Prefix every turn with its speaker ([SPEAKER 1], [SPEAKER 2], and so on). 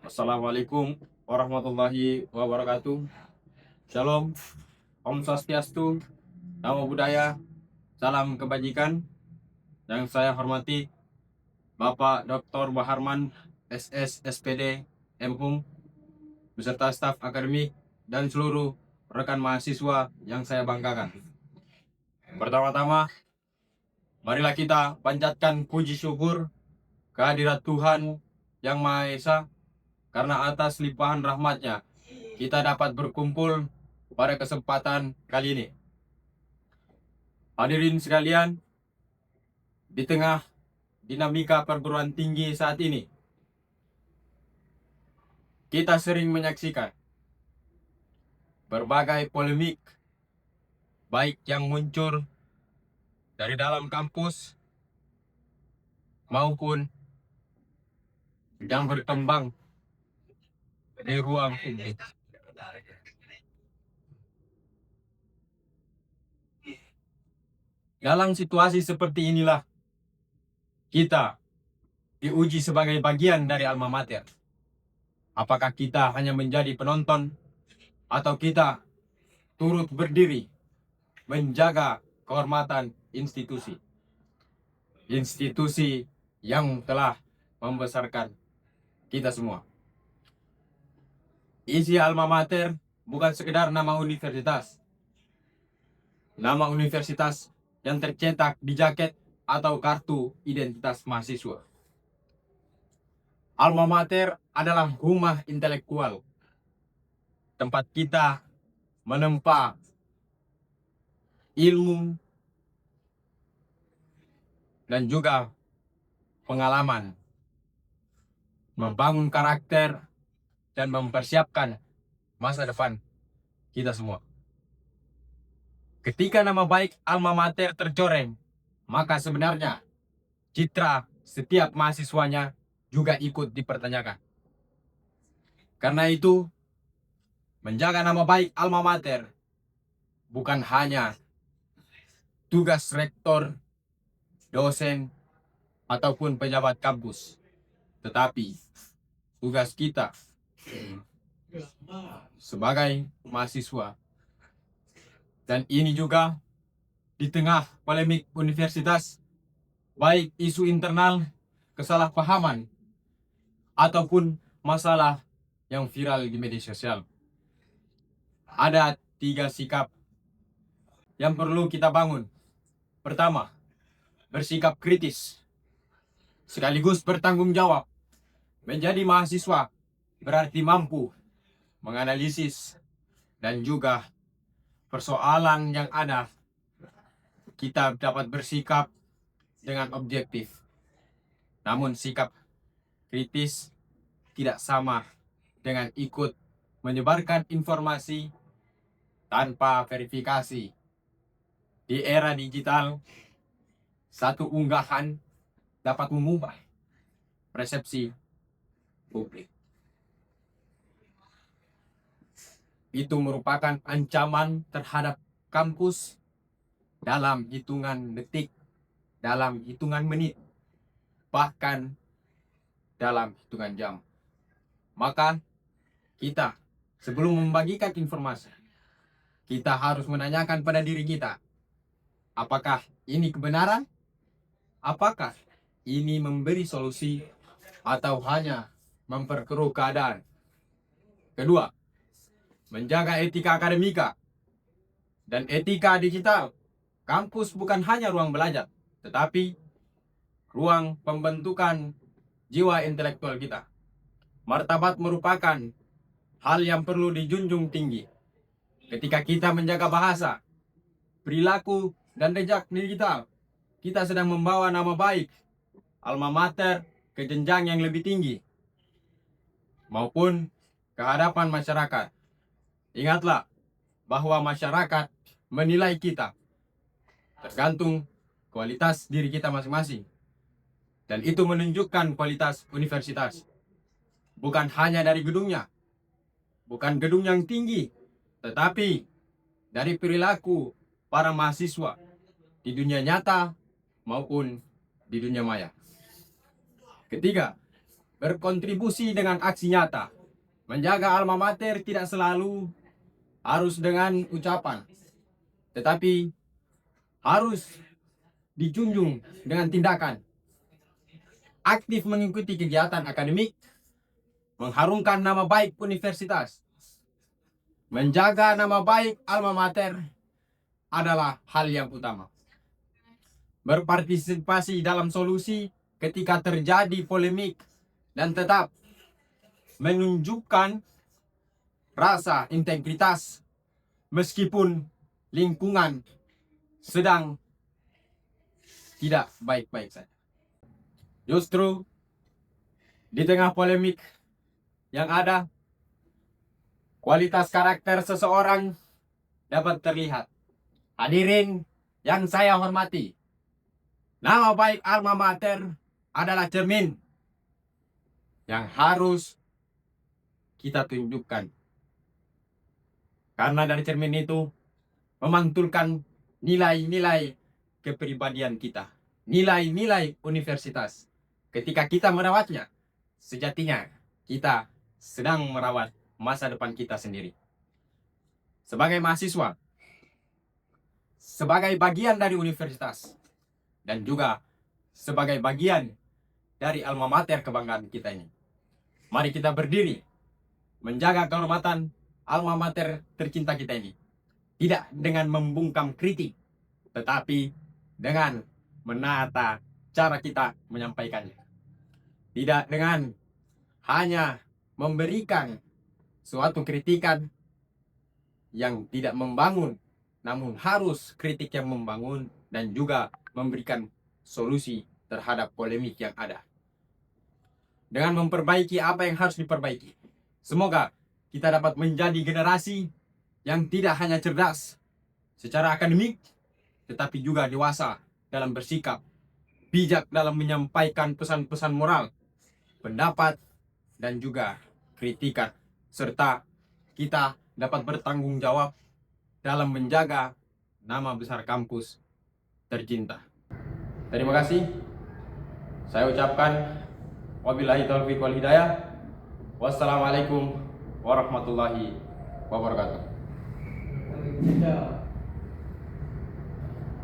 [SPEAKER 1] Assalamualaikum warahmatullahi wabarakatuh. Shalom, Om Swastiastu, Namo Buddhaya, salam kebajikan. Yang saya hormati Bapak Dr. Baharman, SS, SPD, MHUM, beserta staf akademik dan seluruh rekan mahasiswa yang saya banggakan. Pertama-tama, marilah kita panjatkan puji syukur kehadirat Tuhan Yang Maha Esa, karena atas limpahan rahmat-Nya kita dapat berkumpul pada kesempatan kali ini. Hadirin sekalian, di tengah dinamika perguruan tinggi saat ini, kita sering menyaksikan berbagai polemik, baik yang muncul dari dalam kampus maupun yang berkembang di ruang publik. Dalam situasi seperti inilah kita diuji sebagai bagian dari alma mater. Apakah kita hanya menjadi penonton atau kita turut berdiri menjaga kehormatan institusi yang telah membesarkan kita semua. Isi alma mater bukan sekedar nama universitas. Nama universitas yang tercetak di jaket atau kartu identitas mahasiswa. Alma mater adalah rumah intelektual, tempat kita menempa ilmu dan juga pengalaman, membangun karakter dan mempersiapkan masa depan kita semua. Ketika nama baik alma mater tercoreng, maka sebenarnya citra setiap mahasiswanya juga ikut dipertanyakan. Karena itu, menjaga nama baik alma mater bukan hanya tugas rektor, dosen, ataupun pejabat kampus, tetapi tugas kita sebagai mahasiswa. Dan ini juga di tengah polemik universitas, baik isu internal, kesalahpahaman, ataupun masalah yang viral di media sosial. Ada 3 sikap yang perlu kita bangun. Pertama, bersikap kritis, sekaligus bertanggung jawab. Menjadi mahasiswa berarti mampu menganalisis dan juga persoalan yang ada, kita dapat bersikap dengan objektif. Namun sikap kritis tidak sama dengan ikut menyebarkan informasi tanpa verifikasi. Di era digital, satu unggahan dapat mengubah persepsi publik. Itu merupakan ancaman terhadap kampus dalam hitungan detik, dalam hitungan menit, bahkan dalam hitungan jam. Maka kita, sebelum membagikan informasi, kita harus menanyakan pada diri kita, apakah ini kebenaran? Apakah ini memberi solusi atau hanya memperkeruh keadaan? Kedua, menjaga etika akademika dan etika digital. Kampus bukan hanya ruang belajar, tetapi ruang pembentukan jiwa intelektual kita. Martabat merupakan hal yang perlu dijunjung tinggi. Ketika kita menjaga bahasa, perilaku, dan jejak digital, kita sedang membawa nama baik alma mater ke jenjang yang lebih tinggi maupun ke hadapan masyarakat. Ingatlah bahwa masyarakat menilai kita tergantung kualitas diri kita masing-masing. Dan itu menunjukkan kualitas universitas. Bukan hanya dari gedungnya, bukan gedung yang tinggi, tetapi dari perilaku para mahasiswa di dunia nyata maupun di dunia maya. Ketiga, berkontribusi dengan aksi nyata. Menjaga alma mater tidak selalu harus dengan ucapan, tetapi harus dijunjung dengan tindakan. Aktif mengikuti kegiatan akademik, mengharumkan nama baik universitas, menjaga nama baik alma mater adalah hal yang utama. Berpartisipasi dalam solusi ketika terjadi polemik dan tetap menunjukkan rasa integritas meskipun lingkungan sedang tidak baik-baik saja. Justru di tengah polemik yang ada, kualitas karakter seseorang dapat terlihat. Hadirin yang saya hormati, nama baik alma mater adalah cermin yang harus kita tunjukkan. Karena dari cermin itu memantulkan nilai-nilai kepribadian kita, nilai-nilai universitas. Ketika kita merawatnya, sejatinya kita sedang merawat masa depan kita sendiri. Sebagai mahasiswa, sebagai bagian dari universitas, dan juga sebagai bagian dari alma mater kebanggaan kita ini, mari kita berdiri menjaga kehormatan alma mater tercinta kita ini. Tidak dengan membungkam kritik, tetapi dengan menata cara kita menyampaikannya. Tidak dengan hanya memberikan suatu kritikan yang tidak membangun, namun harus kritik yang membangun dan juga memberikan solusi terhadap polemik yang ada. Dengan memperbaiki apa yang harus diperbaiki. Semoga kita dapat menjadi generasi yang tidak hanya cerdas secara akademik, tetapi juga dewasa dalam bersikap, bijak dalam menyampaikan pesan-pesan moral, pendapat, dan juga kritikan, serta kita dapat bertanggung jawab dalam menjaga nama besar kampus tercinta. Terima kasih. Saya ucapkan wabillahi taufiq wal hidayah. Wassalamualaikum warahmatullahi wabarakatuh.